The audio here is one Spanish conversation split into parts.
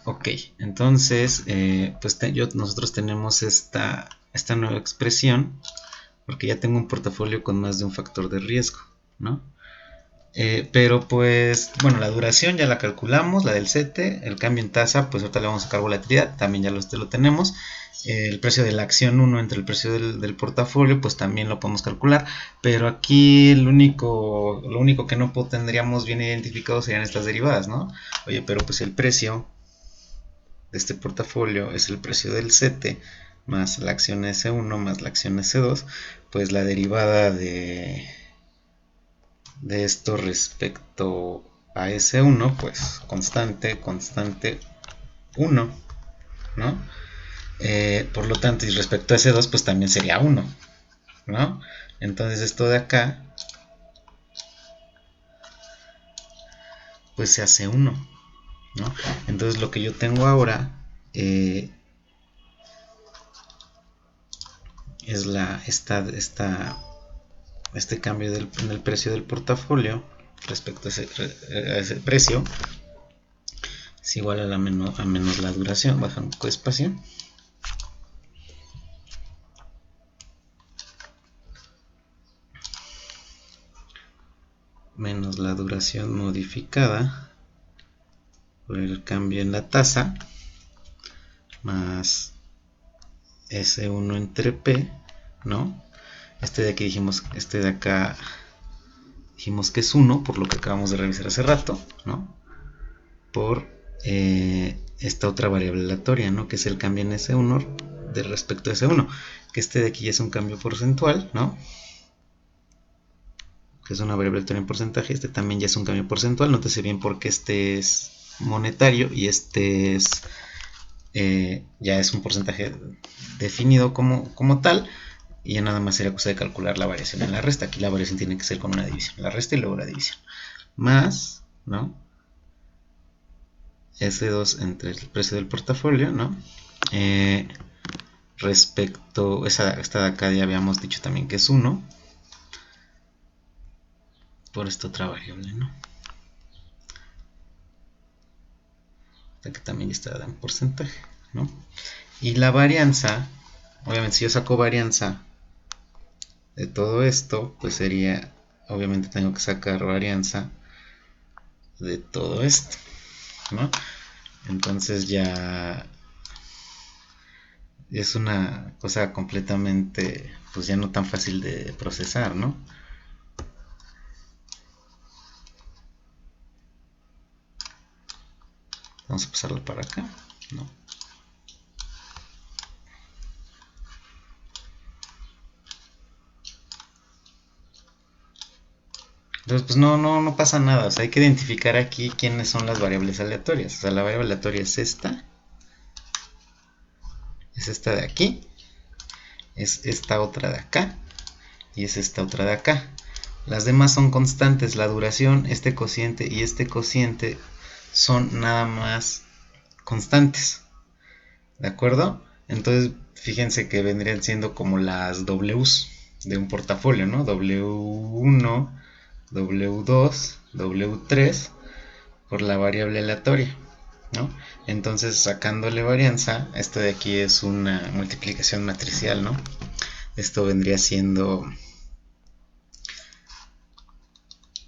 Ok, entonces, pues nosotros tenemos esta nueva expresión porque ya tengo un portafolio con más de un factor de riesgo, ¿no? Pero pues, bueno, la duración ya la calculamos, la del CETE, el cambio en tasa, pues ahorita le vamos a sacar volatilidad, también ya lo tenemos. El precio de la acción 1 entre el precio del portafolio, pues también lo podemos calcular, pero aquí lo único que no tendríamos bien identificado serían estas derivadas, ¿no? Oye, pero pues el precio de este portafolio es el precio del CETE más la acción S1 más la acción S2, pues la derivada de esto respecto a S1, pues constante, constante 1, ¿no? Por lo tanto, y respecto a S2, pues también sería 1, ¿no? Entonces esto de acá, pues se hace 1, ¿no? Entonces lo que yo tengo ahora es este cambio en el precio del portafolio respecto a ese precio es igual a menos la duración, baja un poco de espacio, menos la duración modificada por el cambio en la tasa más S1 entre P, ¿no? Este de aquí dijimos, este de acá dijimos que es 1 por lo que acabamos de revisar hace rato, ¿no? Por esta otra variable aleatoria, ¿no? Que es el cambio en S1 de respecto a S1, que este de aquí ya es un cambio porcentual, ¿no? Que es una variable aleatoria en porcentaje, este también ya es un cambio porcentual, nótese bien porque este es monetario y este es ya es un porcentaje definido como tal, y ya nada más sería cosa de calcular la variación en la resta. Aquí la variación tiene que ser con una división, la resta y luego la división, más, ¿no? S2 entre el precio del portafolio, ¿no? Respecto, esta de acá ya habíamos dicho también que es 1, por esta otra variable, ¿no? Esta que también está dada en porcentaje, ¿no? Y la varianza, obviamente si yo saco varianza de todo esto, pues sería, obviamente tengo que sacar varianza de todo esto, ¿no? Entonces ya es una cosa completamente, pues ya no tan fácil de procesar, ¿no? Vamos a pasarlo para acá, ¿no? Entonces, pues no pasa nada, o sea, hay que identificar aquí quiénes son las variables aleatorias. O sea, la variable aleatoria es esta de aquí, es esta otra de acá y es esta otra de acá. Las demás son constantes, la duración, este cociente y este cociente son nada más constantes, ¿de acuerdo? Entonces, fíjense que vendrían siendo como las W's de un portafolio, ¿no? W1, W2, W3 por la variable aleatoria, ¿no? Entonces, sacándole varianza, esto de aquí es una multiplicación matricial, ¿no? Esto vendría siendo,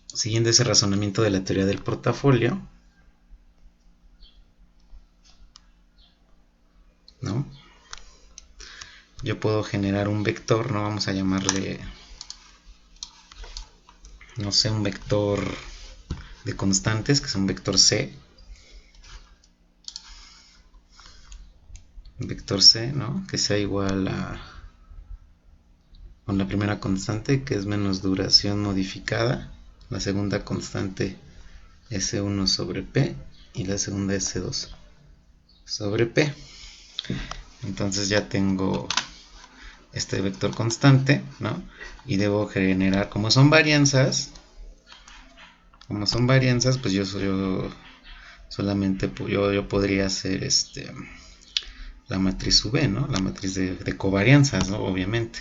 siguiendo ese razonamiento de la teoría del portafolio, ¿no? Yo puedo generar un vector, ¿no? Vamos a llamarle, no sé, un vector de constantes, que es un vector C. Un vector C, ¿no? Que sea igual a, con la primera constante, que es menos duración modificada, la segunda constante S1 sobre P y la segunda S2 sobre P. Entonces ya tengo este vector constante, ¿no? Y debo generar, como son varianzas, pues yo solamente yo podría hacer la matriz V, ¿no? La matriz de covarianzas, ¿no? Obviamente.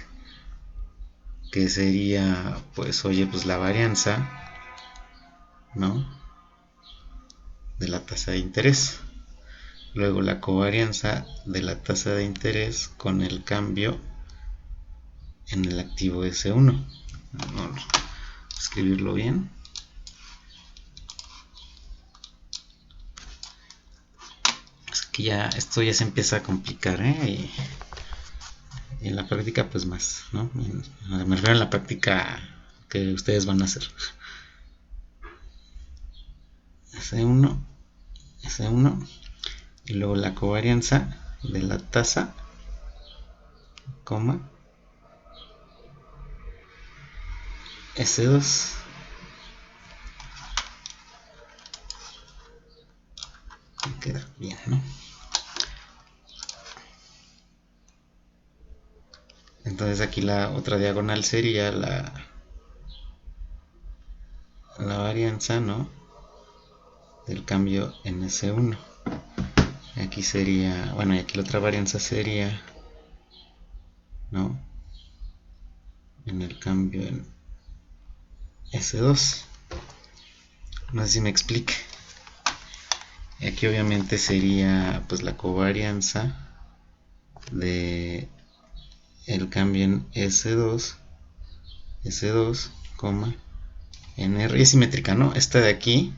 Que sería, pues, oye, pues la varianza, ¿no? De la tasa de interés. luego la covarianza de la tasa de interés con el cambio en el activo S1. Vamos a escribirlo bien. Es que ya esto ya se empieza a complicar, y en la práctica pues más, ¿no? Me refiero a la práctica que ustedes van a hacer. S1, S1, y luego la covarianza de la tasa, coma, S2. Queda bien, ¿no? Entonces aquí la otra diagonal sería la varianza, ¿no?, del cambio en S1. Y aquí sería, bueno, y aquí la otra varianza sería, ¿no?, en el cambio en S2. No sé si me explique. Y aquí obviamente sería pues la covarianza de el cambio en S2, en R, y es simétrica, ¿no? Esta de aquí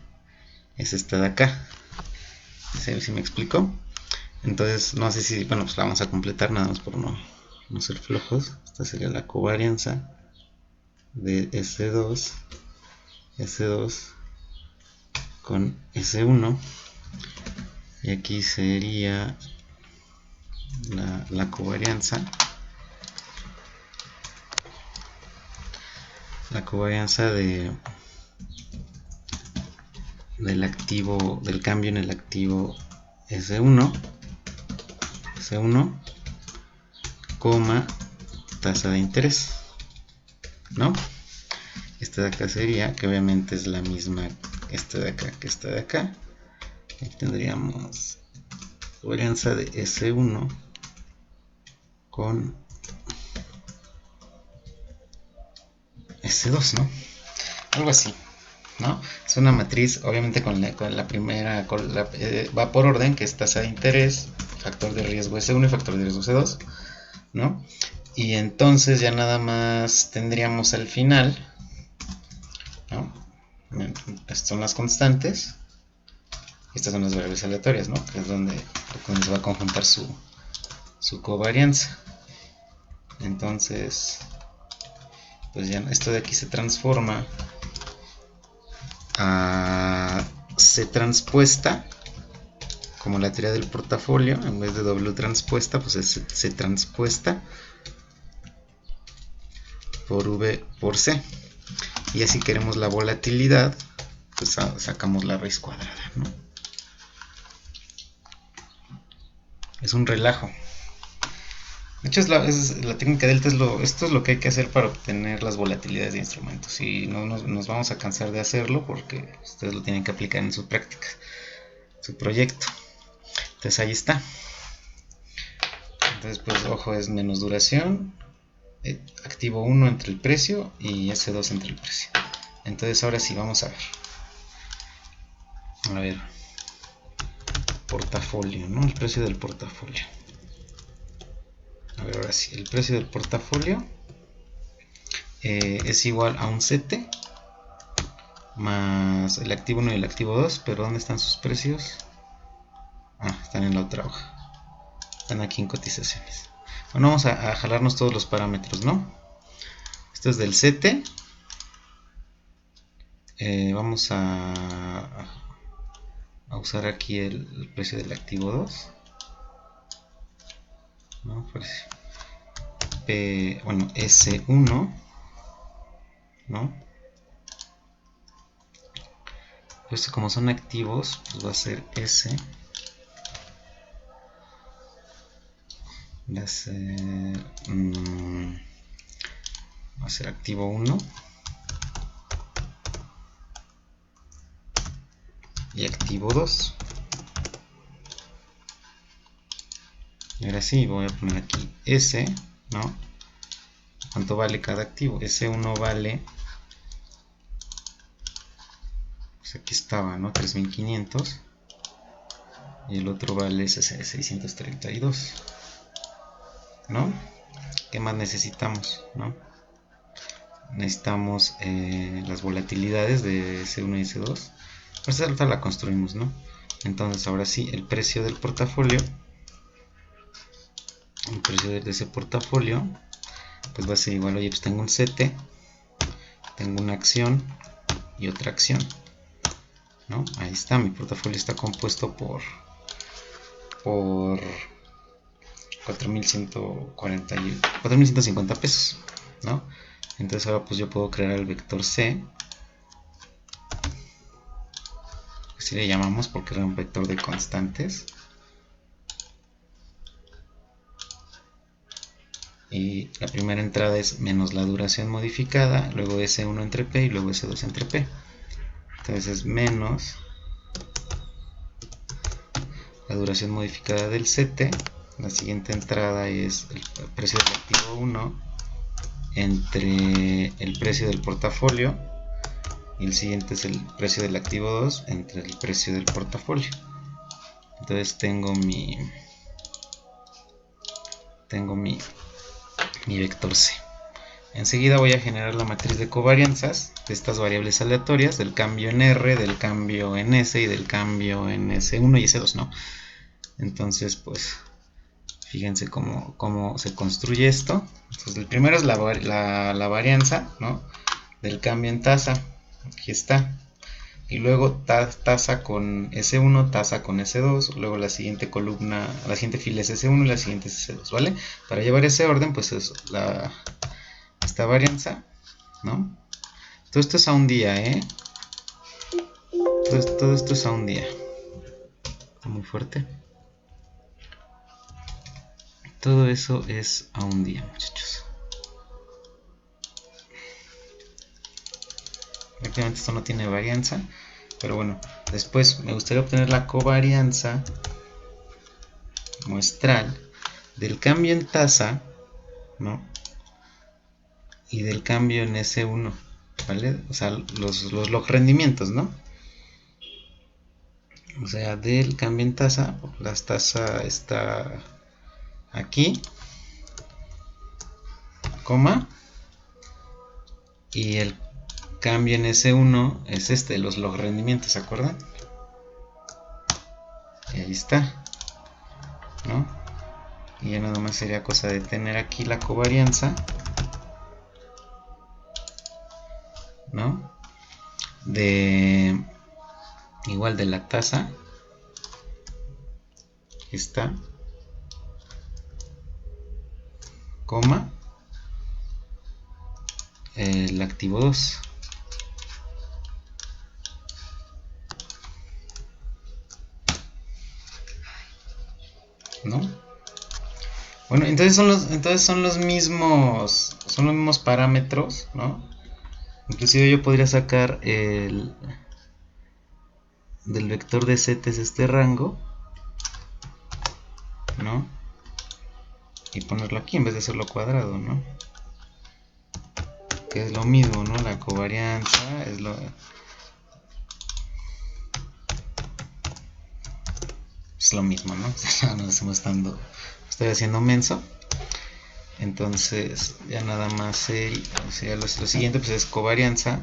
es esta de acá. ¿Sí me explico? Entonces, no sé si, bueno, pues la vamos a completar nada más por no ser flojos. Esta sería la covarianza de S2 con S1. Y aquí sería la covarianza del activo, del cambio en el activo S1, coma, tasa de interés, ¿no? Esta de acá sería, que obviamente es la misma esta de acá que esta de acá. Aquí tendríamos covarianza de S1 con S2, ¿no? Algo así, ¿no? Es una matriz, obviamente con la primera, va por orden, que es tasa de interés, factor de riesgo S1 y factor de riesgo S2, ¿no? Y entonces ya nada más tendríamos al final, ¿no?, estas son las constantes, estas son las variables aleatorias, ¿no?, que es donde se va a conjuntar su covarianza. Entonces, pues ya esto de aquí se transforma a C transpuesta, como la teoría del portafolio. En vez de W transpuesta, pues es C transpuesta por V por C. Y así queremos la volatilidad, pues sacamos la raíz cuadrada, ¿no? Es un relajo. De hecho, la técnica delta esto es lo que hay que hacer para obtener las volatilidades de instrumentos. Y no nos vamos a cansar de hacerlo porque ustedes lo tienen que aplicar en su práctica, su proyecto. Entonces ahí está. Entonces pues ojo, es menos duración, activo 1 entre el precio y S2 entre el precio. Entonces ahora sí vamos a ver portafolio, ¿no? El precio del portafolio. A ver, ahora sí, el precio del portafolio es igual a un CT más el activo 1 y el activo 2, pero ¿dónde están sus precios? Están en la otra hoja, están aquí en cotizaciones. Bueno, vamos a jalarnos todos los parámetros, ¿no? Esto es del CT. Vamos a usar aquí el precio del activo 2, ¿no? Bueno, S1, ¿no? Pues como son activos, pues va a ser S, va a ser activo 1 y activo 2. Y ahora sí, voy a poner aquí S, ¿no? ¿Cuánto vale cada activo? S1 vale, pues aquí estaba, ¿no?, 3500. y el otro vale 632, ¿no? ¿Qué más necesitamos, no? Necesitamos las volatilidades de S1 y S2. Pues esta la construimos, ¿no? Entonces ahora sí, el precio del portafolio, el precio de ese portafolio, pues va a ser igual. Oye, pues tengo un CT, tengo una acción y otra acción, ¿no? Ahí está, mi portafolio está compuesto por 4.150 pesos, ¿no? Entonces ahora pues yo puedo crear el vector C, así le llamamos porque era un vector de constantes, y la primera entrada es menos la duración modificada, luego S1 entre P y luego S2 entre P. Entonces es menos la duración modificada del CT. La siguiente entrada es el precio del activo 1 entre el precio del portafolio, y el siguiente es el precio del activo 2 entre el precio del portafolio. Entonces tengo mi vector C. Enseguida voy a generar la matriz de covarianzas de estas variables aleatorias, del cambio en R, del cambio en S y del cambio en S1 y S2, ¿no? Entonces, pues, fíjense cómo se construye esto. Entonces, el primero es la varianza, ¿no? Del cambio en tasa. Aquí está. Y luego tasa con S1, tasa con S2, luego la siguiente columna, la siguiente fila es S1 y la siguiente es S2, ¿vale? Para llevar ese orden, pues es esta varianza, ¿no? Todo esto es a un día, ¿eh? Todo esto es a un día. Está muy fuerte. Todo eso es a un día, muchachos. Prácticamente esto no tiene varianza, pero bueno, después me gustaría obtener la covarianza muestral del cambio en tasa, ¿no? Y del cambio en S1, ¿vale? O sea, los log rendimientos, ¿no? O sea, del cambio en tasa, la tasa está aquí, coma, y el cambio en S1 es los log rendimientos, ¿se acuerdan? Y ahí está, ¿no? Y ya nada más sería cosa de tener aquí la covarianza, ¿no? Igual de la tasa, está, coma, el activo 2, ¿no? Bueno, entonces son los mismos parámetros, ¿no? Inclusive yo podría sacar del vector de z es este rango, ¿no? Y ponerlo aquí en vez de hacerlo cuadrado, ¿no? Que es lo mismo, ¿no? La covarianza es lo mismo, ¿no? Estoy haciendo menso. Entonces ya nada más sería lo siguiente, pues es covarianza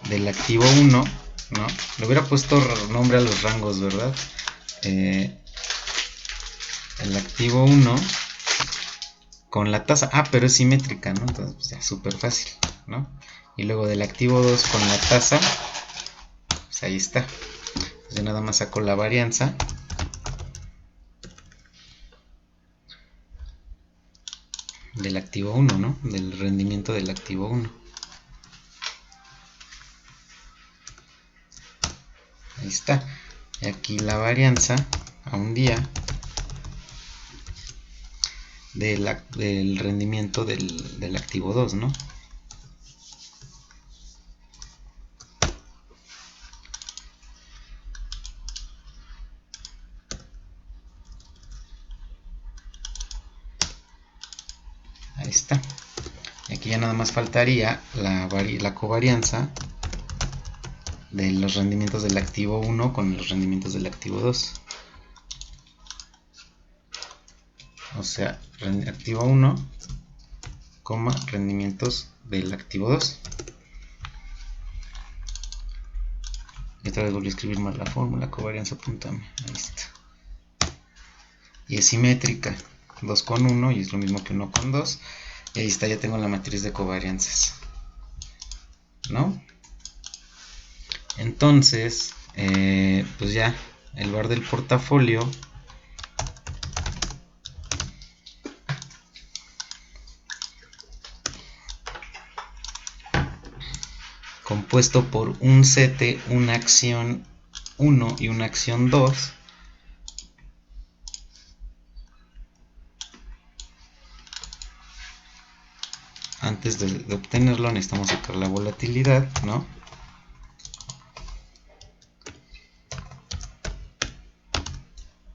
del activo 1, ¿no? Le hubiera puesto nombre a los rangos, ¿verdad? El activo 1 con la tasa, pero es simétrica, ¿no? Entonces pues ya súper fácil, ¿no? Y luego del activo 2 con la tasa, pues ahí está. Entonces ya nada más saco la varianza del activo 1, ¿no? Del rendimiento del activo 1. Ahí está. Y aquí la varianza a un día del rendimiento del activo 2, ¿no? Ahí está. Y aquí ya nada más faltaría la covarianza de los rendimientos del activo 1 con los rendimientos del activo 2. O sea, activo 1, rendimientos del activo 2. Y otra vez volví a escribir mal la fórmula, covarianza puntame. Ahí está. Y es simétrica, 2 con 1 y es lo mismo que 1 con 2. Y ahí está, ya tengo la matriz de covarianzas, ¿no? Entonces, pues ya, el VAR del portafolio compuesto por un sete, una acción 1 y una acción 2. Antes de obtenerlo necesitamos sacar la volatilidad, ¿no?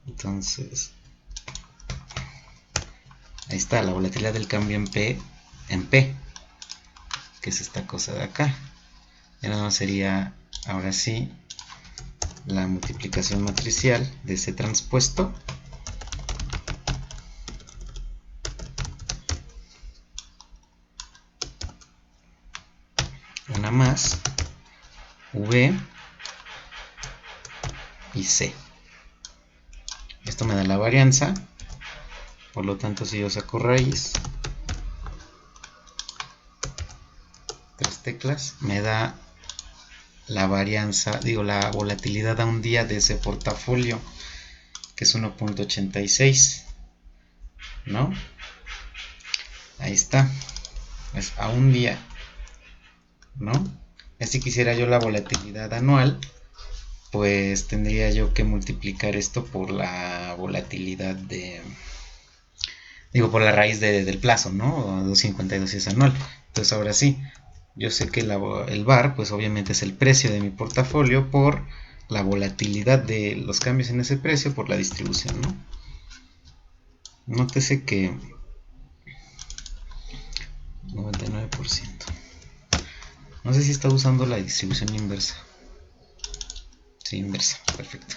Entonces, ahí está la volatilidad del cambio en P, que es esta cosa de acá. Ya nada más sería, ahora sí, la multiplicación matricial de ese transpuesto. Una más, V y C. Esto me da la varianza, por lo tanto si yo saco raíz, 3 teclas, me da la varianza, la volatilidad a un día de ese portafolio, que es 1.86, ¿no? Ahí está, es a un día, ¿no? Si quisiera yo la volatilidad anual, pues tendría yo que multiplicar esto por la volatilidad por la raíz del plazo, ¿no? 2.52 es anual. Entonces ahora sí, yo sé que el VAR, pues obviamente es el precio de mi portafolio por la volatilidad de los cambios en ese precio por la distribución, ¿no? Nótese que 99%. No sé si está usando la distribución inversa. Sí, inversa, perfecto.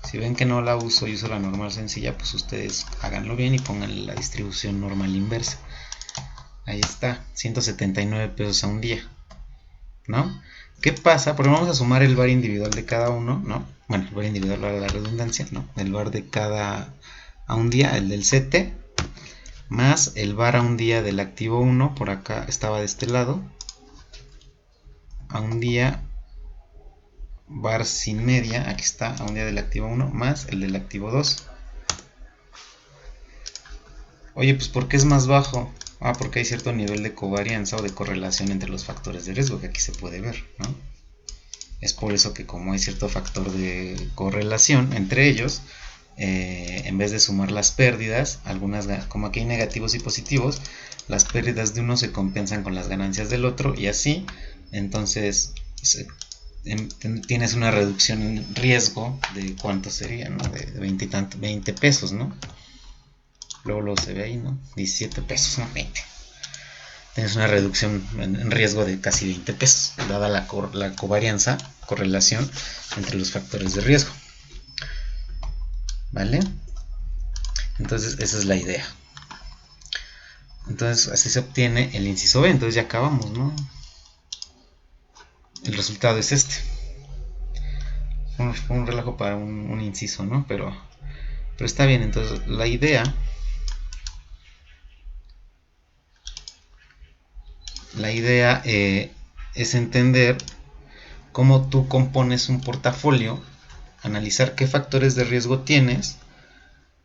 Si ven que no la uso y uso la normal sencilla, pues ustedes háganlo bien y pongan la distribución normal inversa. Ahí está, 179 pesos a un día, ¿no? ¿Qué pasa? Porque vamos a sumar el VAR individual de cada uno, ¿no? Bueno, el VAR individual para la redundancia, ¿no? El VAR de cada a un día, el del CT, más el VAR a un día del activo 1, por acá estaba de este lado, a un día VAR sin media, aquí está, a un día del activo 1, más el del activo 2. Oye, pues ¿por qué es más bajo? Ah, porque hay cierto nivel de covarianza o de correlación entre los factores de riesgo que aquí se puede ver, ¿no? Es por eso que como hay cierto factor de correlación entre ellos, en vez de sumar las pérdidas, como aquí hay negativos y positivos, las pérdidas de uno se compensan con las ganancias del otro y así, entonces tienes una reducción en riesgo de cuánto sería, ¿no? De 20 pesos, ¿no? Luego se ve ahí, ¿no? 17 pesos, no 20. Tienes una reducción en riesgo de casi 20 pesos, dada la covarianza, correlación entre los factores de riesgo. ¿Vale? Entonces, esa es la idea. Entonces, así se obtiene el inciso B. Entonces, ya acabamos, ¿no? El resultado es este. Fue un relajo para un inciso, ¿no? Pero está bien. Entonces, la idea es entender cómo tú compones un portafolio, analizar qué factores de riesgo tienes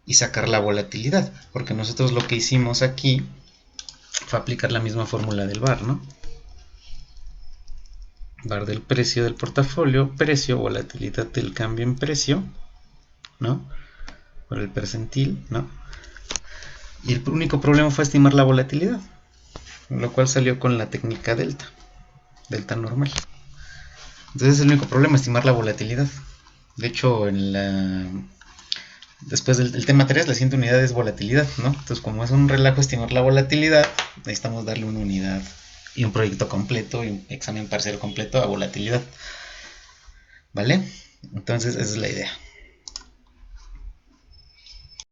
y sacar la volatilidad, porque nosotros lo que hicimos aquí fue aplicar la misma fórmula del VAR, ¿no? VAR del precio del portafolio, precio, volatilidad del cambio en precio, ¿no? Por el percentil, ¿no? Y el único problema fue estimar la volatilidad, lo cual salió con la técnica delta normal. Entonces el único problema es estimar la volatilidad. De hecho, después del tema 3, la siguiente unidad es volatilidad, ¿no? Entonces, como es un relajo estimar la volatilidad, necesitamos darle una unidad y un proyecto completo y un examen parcial completo a volatilidad. ¿Vale? Entonces esa es la idea.